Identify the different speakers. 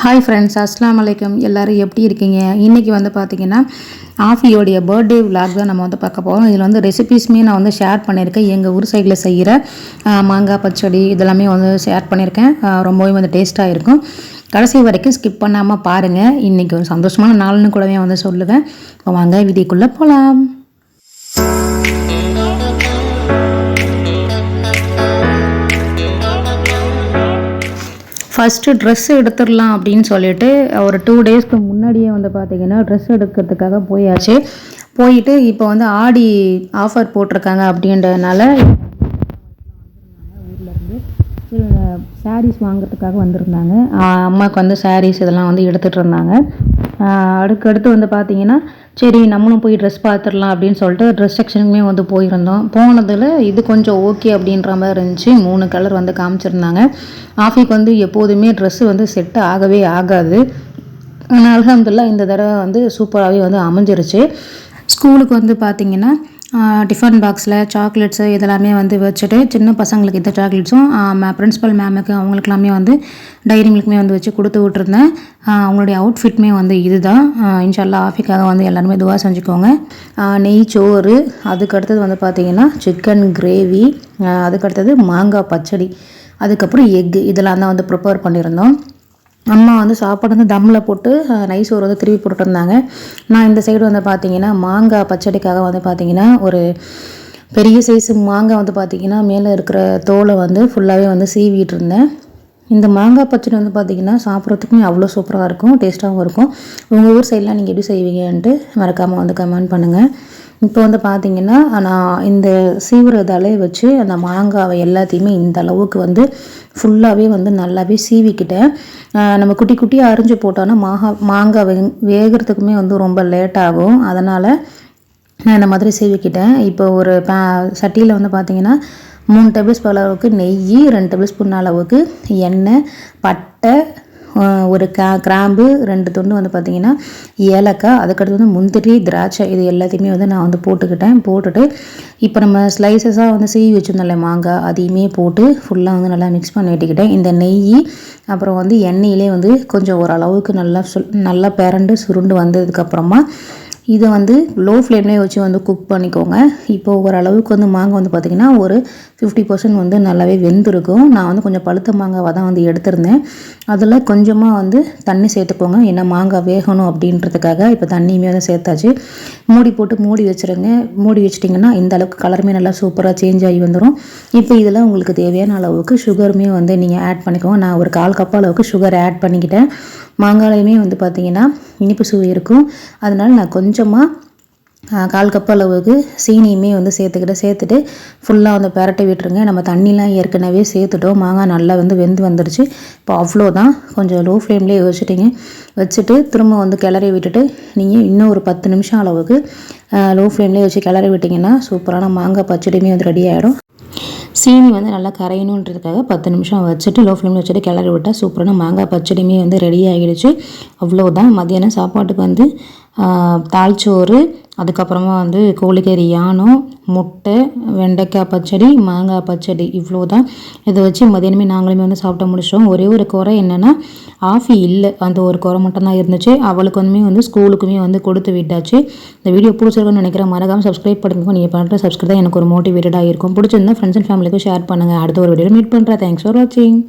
Speaker 1: Hi friends, அஸ்ஸலாமு அலைக்கும். எல்லோரும் எப்படி இருக்கீங்க? இன்றைக்கி வந்து பார்த்திங்கன்னா ஆஃபியோடைய பர்த்டே விலாக் தான் நம்ம வந்து பார்க்க போகிறோம். இதில் வந்து ரெசிபீஸுமே நான் வந்து ஷேர் பண்ணியிருக்கேன். எங்கள் ஊர் சைடில் செய்கிற மாங்காய் பச்சடி இதெல்லாமே வந்து ஷேர் பண்ணியிருக்கேன். ரொம்பவே வந்து டேஸ்ட்டாக இருக்கும். கடைசி வரைக்கும் ஸ்கிப் பண்ணாமல் பாருங்கள். இன்றைக்கி ஒரு சந்தோஷமான நாள்னு கூடவே வந்து சொல்லுவேன். இப்போ வாங்க வீடியோக்குள்ளே போகலாம். ஃபஸ்ட்டு ட்ரெஸ் எடுத்துடலாம் அப்படின்னு சொல்லிட்டு ஒரு 2 டேஸ்க்கு முன்னாடியே வந்து பார்த்திங்கன்னா ட்ரெஸ் எடுக்கிறதுக்காக போயிட்டு இப்போ வந்து ஆடி ஆஃபர் போட்டிருக்காங்க அப்படின்றதுனால ஊர்லேருந்து சாரீஸ் வாங்குறதுக்காக வந்திருந்தாங்க. அம்மாவுக்கு வந்து சாரீஸ் இதெல்லாம் வந்து எடுத்துகிட்டு இருந்தாங்க. அடுத்து வந்து பார்த்திங்கன்னா சரி நம்மளும் போய் ட்ரெஸ் பார்த்துடலாம் அப்படின்னு சொல்லிட்டு ட்ரெஸ் செக்ஷனுக்குமே வந்து போயிருந்தோம். போனதில் இது கொஞ்சம் ஓகே அப்படின்ற மாதிரி இருந்துச்சு. 3 கலர் வந்து காமிச்சிருந்தாங்க. ஆஃபிக்கு வந்து எப்போதுமே ட்ரெஸ்ஸு வந்து செட் ஆகவே ஆகாது. ஆனால் அல்ஹம்துலில்லாஹ் இந்த தடவை வந்து சூப்பராகவே வந்து அமைஞ்சிருச்சு. ஸ்கூலுக்கு வந்து பார்த்திங்கன்னா டிஃபன் பாக்ஸில் சாக்லேட்ஸு இதெல்லாமே வந்து வச்சுட்டு சின்ன பசங்களுக்கு இந்த சாக்லேட்ஸும் பிரின்ஸிபல் மேமுக்கு அவங்களுக்குலாமே வந்து டைரி மில்க்குமே வந்து வச்சு கொடுத்து விட்டுருந்தேன். அவங்களுடைய அவுட்ஃபிட்மே வந்து இது தான். இன்ஷால்லா ஆஃபிக்காக வந்து எல்லாருமே துவா செஞ்சுக்கோங்க. நெய் சோறு, அதுக்கடுத்தது வந்து பார்த்திங்கன்னா சிக்கன் கிரேவி, அதுக்கடுத்தது மாங்காய் பச்சடி, அதுக்கப்புறம் எக்கு இதெல்லாம் தான் வந்து ப்ரிப்பேர் பண்ணியிருந்தோம். அம்மா வந்து சாப்பாடு வந்து தம்மில் போட்டு நைஸ் சோறு வந்து திருப்பி போட்டுருந்தாங்க. நான் இந்த சைடு வந்து பார்த்திங்கன்னா மாங்காய் பச்சடிக்காக வந்து பார்த்திங்கன்னா ஒரு பெரிய சைஸு மாங்காய் வந்து பார்த்திங்கன்னா மேலே இருக்கிற தோலை வந்து ஃபுல்லாகவே வந்து சீவிட்டு இருந்தேன். இந்த மாங்காய் பச்சடி வந்து பார்த்திங்கன்னா சாப்பிட்றதுக்குமே அவ்வளோ சூப்பராக இருக்கும், டேஸ்ட்டாகவும் இருக்கும். உங்கள் ஊர் சைடெலாம் நீங்கள் எப்படி செய்வீங்கன்ட்டு மறக்காமல் வந்து கமெண்ட் பண்ணுங்கள். இப்போ வந்து பார்த்திங்கன்னா நான் இந்த சீவுறதாலே வச்சு அந்த மாங்காவை எல்லாத்தையுமே இந்த அளவுக்கு வந்து ஃபுல்லாகவே வந்து நல்லாவே சீவிக்கிட்டேன். நம்ம குட்டி குட்டியாக அரிஞ்சு போட்டோன்னா மாங்காய் வேகிறதுக்குமே வந்து ரொம்ப லேட் ஆகும். அதனால் நான் இந்த மாதிரி சீவிக்கிட்டேன். இப்போ ஒரு சட்டியில் வந்து பார்த்திங்கன்னா 3 டேபிள் ஸ்பூன் அளவுக்கு நெய், 2 டேபிள் ஸ்பூன் அளவுக்கு எண்ணெய், பட்டை, ஒரு கிராம்பு, 2 துண்டு வந்து பார்த்திங்கன்னா ஏலக்காய், அதுக்கடுத்து வந்து முந்திரி, திராட்சை இது எல்லாத்தையுமே வந்து நான் வந்து போட்டுட்டு இப்போ நம்ம ஸ்லைசஸாக வந்து சீவி வச்சுருந்தோம்ல மாங்காய் அதையுமே போட்டு ஃபுல்லாக வந்து நல்லா மிக்ஸ் பண்ணி விட்டுக்கிட்டேன். இந்த நெய் அப்புறம் வந்து எண்ணெயிலே வந்து கொஞ்சம் ஓரளவுக்கு நல்லா பிரண்டு சுருண்டு வந்ததுக்கப்புறமா இதை வந்து லோ ஃப்ளேம்லேயே வச்சு வந்து குக் பண்ணிக்கோங்க. இப்போ ஓரளவுக்கு வந்து மாங்காய் வந்து பார்த்திங்கன்னா ஒரு 50% வந்து நல்லாவே வெந்திருக்கும். நான் வந்து கொஞ்சம் பழுத்த மாங்காவை தான் வந்து எடுத்திருந்தேன். அதில் கொஞ்சமாக வந்து தண்ணி சேர்த்துக்கோங்க, ஏன்னா மாங்காய் வேகணும் அப்படின்றதுக்காக. இப்போ தண்ணியுமே வந்து சேர்த்தாச்சு. மூடி வச்சுருங்க. மூடி வச்சிட்டிங்கன்னா இந்த அளவுக்கு கலருமே நல்லா சூப்பராக சேஞ்ச் ஆகி வந்துடும். இப்போ இதில் உங்களுக்கு தேவையான அளவுக்கு சுகருமே வந்து நீங்கள் ஆட் பண்ணிக்கோங்க. நான் ஒரு 1/4 கப் அளவுக்கு சுகர் ஆட் பண்ணிக்கிட்டேன். மாங்காயிலையுமே வந்து பார்த்திங்கன்னா இனிப்பு சுவை இருக்கும். அதனால் நான் கொஞ்சமாக 1/4 கப் அளவுக்கு சீனியுமே வந்து சேர்த்துட்டு ஃபுல்லாக வந்து பிரட்டி விட்டுருங்க. நம்ம தண்ணிலாம் ஏற்கனவே சேர்த்துட்டோம். மாங்காய் நல்லா வந்து வந்துடுச்சு. இப்போ அவ்வளோதான். கொஞ்சம் லோ ஃப்ளேம்லேயே வச்சுட்டு திரும்ப வந்து கிளறி விட்டுட்டு நீங்கள் இன்னும் ஒரு 10 நிமிஷம் அளவுக்கு லோ ஃப்ளேம்லேயே வச்சு கிளறி விட்டிங்கன்னா சூப்பரான மாங்காய் பச்சடியுமே வந்து ரெடி ஆகிடும். சீனி வந்து நல்லா கரையணுன்றதுக்காக 10 நிமிஷம் வச்சுட்டு லோ ஃப்ளேமில் வச்சுட்டு கிளறி விட்டால் சூப்பரான மாங்காய் பச்சடியுமே வந்து ரெடி ஆகிடுச்சு. அவ்வளோதான். மத்தியானம் சாப்பாட்டுக்கு வந்து தாள்சோறு, அதுக்கப்புறமா வந்து கோழிக்கறி யானம், முட்டை, வெண்டைக்காய் பச்சடி, மாங்காய் பச்சடி, இவ்வளோ தான். இதை வச்சு மதியானமே நாங்களுமே வந்து சாப்பிட்டு முடிச்சிட்டோம். ஒரே ஒரு குறை என்னென்னா ஆஃபி இல்லை, அந்த ஒரு குறை மட்டும்தான் இருந்துச்சு. அவளுக்கு வந்து ஸ்கூலுக்குமே வந்து கொடுத்து விட்டாச்சு. இந்த வீடியோ பிடிச்சிருக்குன்னு நினைக்கிறேன். மறக்காமல் சப்ஸ்கிரைப் பண்ணுங்க. நீங்கள் பண்ணுற சப்ஸ்கிரைப் தான் எனக்கு ஒரு மோட்டிவேட்டடாக இருக்கும். பிடிச்சிருந்தா ஃப்ரெண்ட்ஸ் அண்ட் ஃபேமிலிக்கும் ஷேர் பண்ணுங்கள். அடுத்த ஒரு வீடியோ மீட் பண்ணுறேன். தேங்க்ஸ் ஃபார் வாட்சிங்.